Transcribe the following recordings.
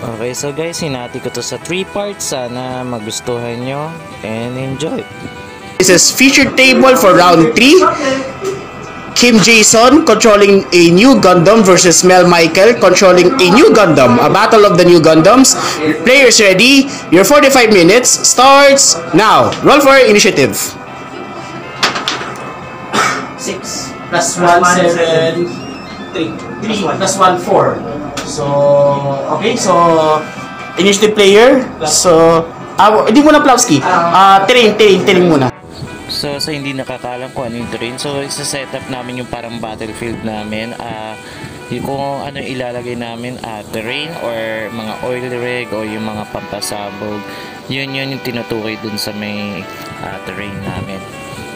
Okay, so guys, hinati ko to sa 3 parts. Sana magustuhan nyo and enjoy. This is featured table for round 3. Kim Jason controlling a new Gundam versus Mel Michael controlling a new Gundam. A battle of the new Gundams. Players ready? Your 45 minutes starts now. Roll for initiative. 6 plus 1, 7, 3 plus 1, 4. So, okay, so initiative player. So, hindi muna Plavsky. Terrain muna. So, sa hindi nakakalam kung ano yung terrain, so isa-set up namin yung parang battlefield namin. Yung kung ano ilalagay namin, terrain or mga oil rig o yung mga pampasabog. Yun yung tinutukoy dun sa may terrain namin.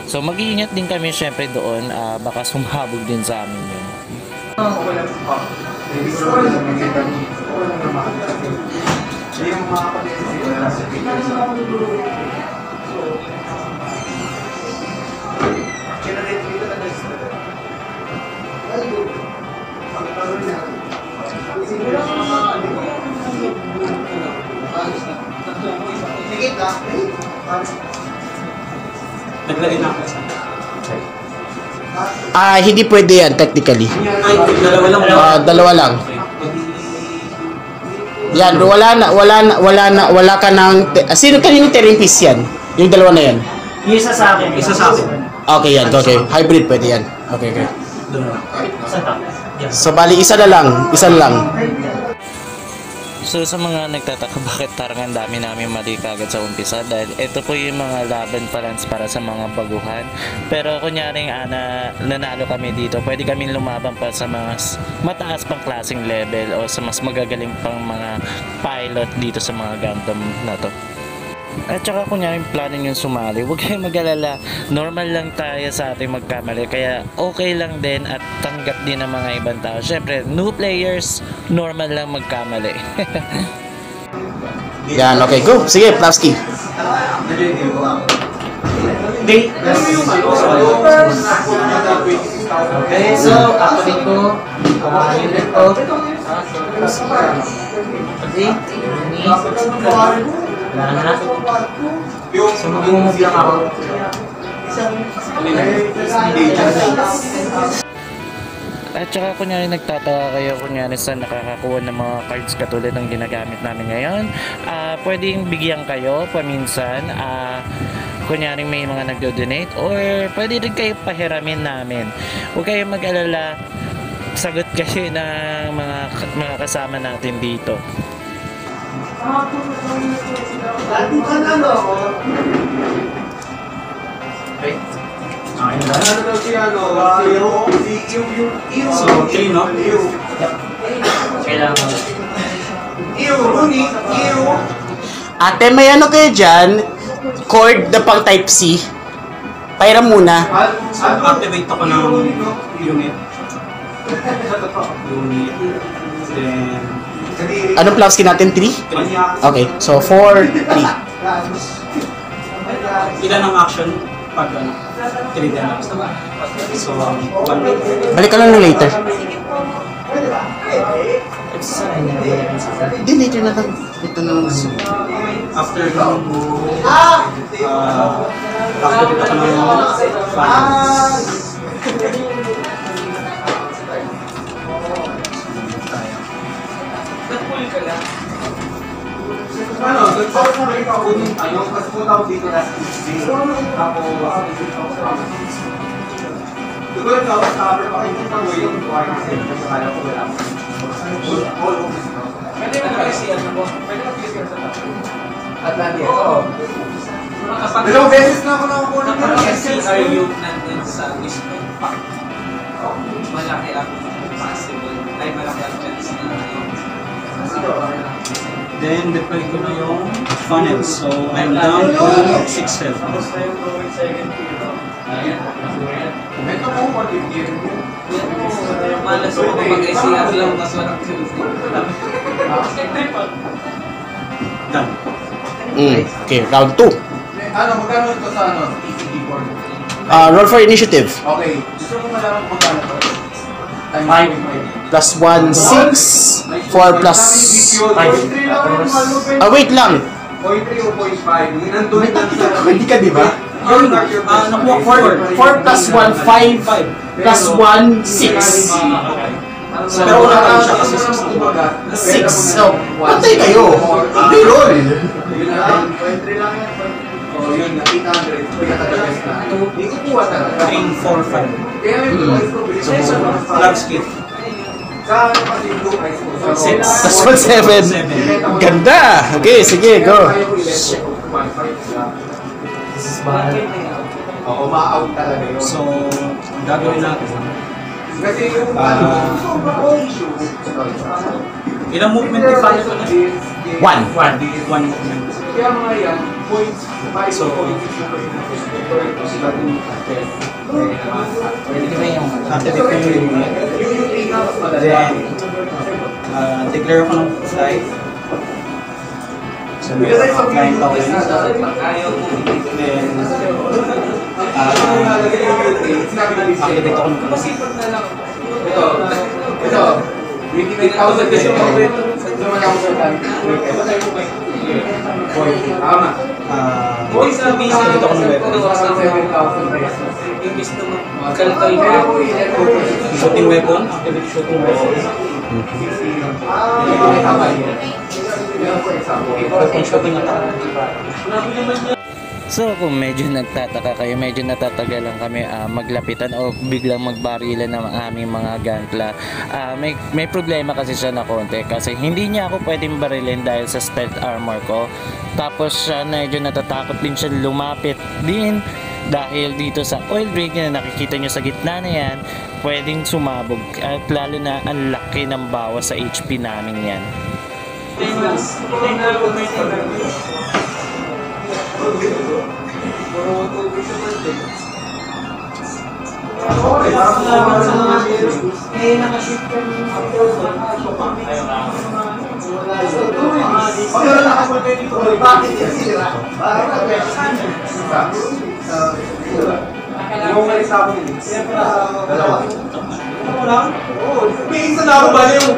So, mag-iingat din kami syempre doon. Baka sumabog din sa amin yun. Naglagay na ako sa Hindi pwede yan technically. Dalawa lang. Yan, wala ka ng sino kaninong terrain piece yan? Yung dalawa na yan. Isa sa akin. Okay yan, okay. Hybrid pwede yan. Okay. So bali isa na lang. So sa mga nagtataka bakit parang ang dami namin mali kagad sa umpisa, dahil ito po yung mga laban balance para sa mga baguhan. Pero kunyaring nanalo kami dito, pwede kami lumaban pa sa mga mataas pang klaseng level o sa mas magagaling pang mga pilot dito sa mga Gundam na to. At saka kunyaring plano yung sumali, huwag kayong mag-alala, normal lang tayo sa ating magkamali, kaya okay lang din at tanggap din ng mga ibang tao. Syempre, new players, normal lang magkamali. Yan, okay, go. Sige, Plavsky. Okay, so ako dito, unit ko. Okay, wala na. So mag-move lang ako. At saka kunyari nagtataka kayo kunyari sa nakakakuha ng mga cards katulad ng ginagamit namin ngayon, pwedeng bigyan kayo paminsan, kunyari may mga nagdo-donate, or pwede rin kayo pahiramin namin. Huwag kayong mag-alala, sagot kayo ng mga kasama natin dito. Okay. So, 3, no? Kailangan. Ate, may ano kayo dyan? Cord na pang type C. Pairam muna. Activate ako ng unit. Then, Anong Plavsky natin? 3? Okay, so 4, 3. ilan ang action pag 3 din lang. So, 1. Balik ka lang later. Hindi, later na lang. Ito na lang. After activate ako ng Nagpapos na rin ako yung kasi po tawag dito na si siguro ito, cover pa kayo pa yung kasi kala ko wala pwede mo kasi pwede mo kasi sa Atlantic, oo. Dalawang beses na ako nakakuha ng CRU nandun sa mismo pack. Malaki ang possible. Ay, malaki ang chance na yun. Then, deploy ko na yung funnel. So, I'm down to 6 health. ito po, pag-ibigyan mo. Malas mo mag-ICR lang, mas walang kills. Done. Okay, round 2. Magkano ito sa TCD board? Roll for initiative. Okay, gusto ko malaman kung magkano ito. plus 1, 6. 4 plus... wait lang. 0.3 o 0.5. Yun ang tunay na Hindi ka, di ba? Yun, nakuha 4. 4 plus 1, 5. Plus 1, 6. Pero wala tayo siya kasi 6. So, pantay kayo. Reroll. Yun lang. 0.3 lang yan. Oh, yun. 800. Pagkatagalas na. Hindi ko kuha talaga. 3, 4, 5. Kaya may voice ko. Large kit. Sa ano kasi yung blue eyes ko? Plus 1, 7. Ganda. Okay, sige, go. Oo, ma-out talaga yun. So, ang gagawin natin. Kasi yung issue. Ilang movement yung final ko na? 1. One movement. Kaya mga yan, 0.5 So, Pwede ka ba yung... activate ko yung unit. yung tingnan mas madali. Then, declare ko ng flight. So, Because I saw flying you token. is not Ayaw mo. Then, activate ako ng class. Ito, 28,000 kasi naman ako sa time. Tama. Boys na busy. Activate ako ng weapon. 7,000 pesos. Yung gusto mo, kalkal ka. Shooting weapon. Activate shooting weapon. Weapon shooting attack. So kung medyo nagtataka kayo, medyo natatagalan kami maglapitan o biglang magbarilan ng aming mga gantla. May problema kasi siya na konti kasi hindi niya ako pwedeng barilin dahil sa stealth armor ko. Tapos siya medyo natatakot din siya lumapit din dahil dito sa oil rig na nakikita nyo sa gitna na yan, pwedeng sumabog at lalo na ang laki ng bawas sa HP namin yan. Yung may sa akin, dalawa. May isa na ako ba yung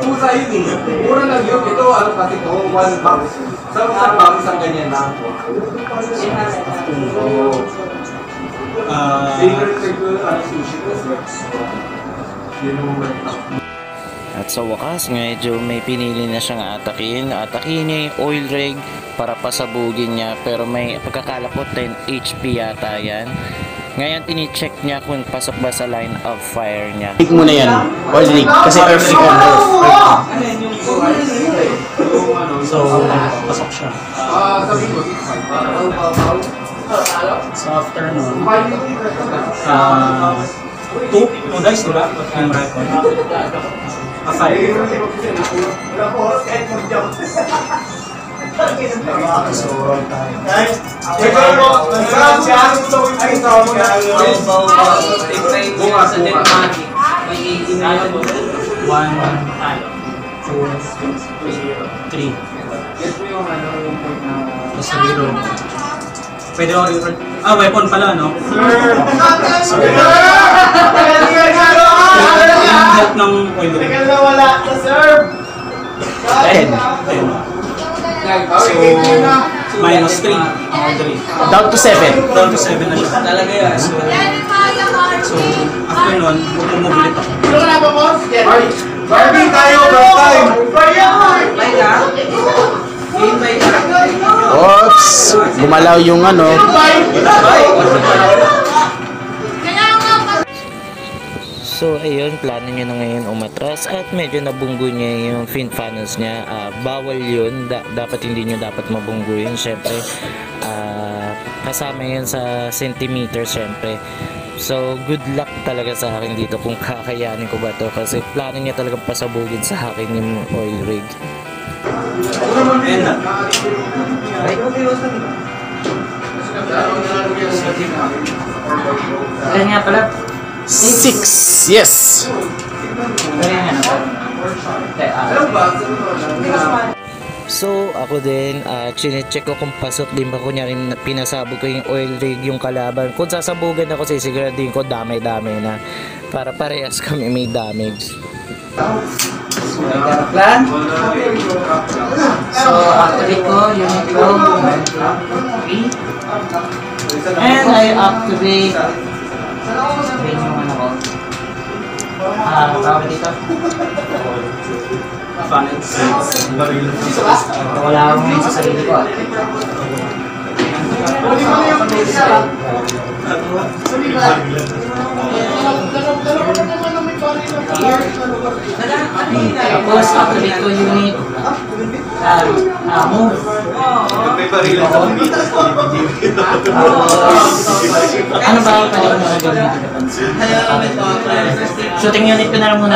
pusa yun eh. Mura lang yun. Ito ano kasi ito, 1 box. Sa box isang ganyan lang. Secret secret sushi ko. Yun yung At sa wakas, medyo may pinili na siyang atakin. Atakin niya yung oil rig para pasabugin niya. Pero may pagkakala ko 10 HP yata yan. Ngayon, tini-check niya kung pasok ba sa line of fire niya. Rig muna yan. Oil rig. Kasi earth rig and earth. So, pasok siya. sabi ko, So, after nun, 2 dice, diba? Yung record. Aside. So, roll tayo. Bukas sa Denmark. May 18 na yun. 1, 2, 3. Tapos reroll. Pwede ako reroll. Weapon pala, no? Yung help ng oil rig. 10. 10. So, minus 3. Down to 7. Down to 7 na siya. Talaga yan. So, after nun, pumumulit ako. Barbie tayo, first time! May ka? Game by ka? Oops! Gumalaw yung ano. So ayun, plano niya na ngayon umatras at medyo nabunggo niya yung fin funnels niya. Bawal yun, dapat hindi nyo dapat mabungguin. Syempre, kasama yun sa centimeter syempre. So good luck talaga sa akin dito kung kakayanin ko ba to kasi plano niya talagang pasabugin sa akin yung oil rig. And, Kaya nga pala. 6. Yes. Kaya nga na. So, ako din, chinecheck ko kung pasok din ba, kunyari pinasabog ko yung oil rig yung kalaban. Kung sasabugan ako, sisiguraduhin ko dami-dami na para parehas kami may damage. Plan. So, activate ko, unit ko, 1, 2, 3. And I activate. Sabihin yung ano ko. Tawag dito. Wala akong ngayon sa sarili ko. Tapos activate ko unit. Move. Ano ba ang pwede ko mga gawin? Shooting unit ko na lang muna.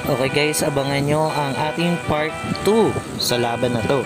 Okay guys, abangan nyo ang ating part 2 sa laban na to.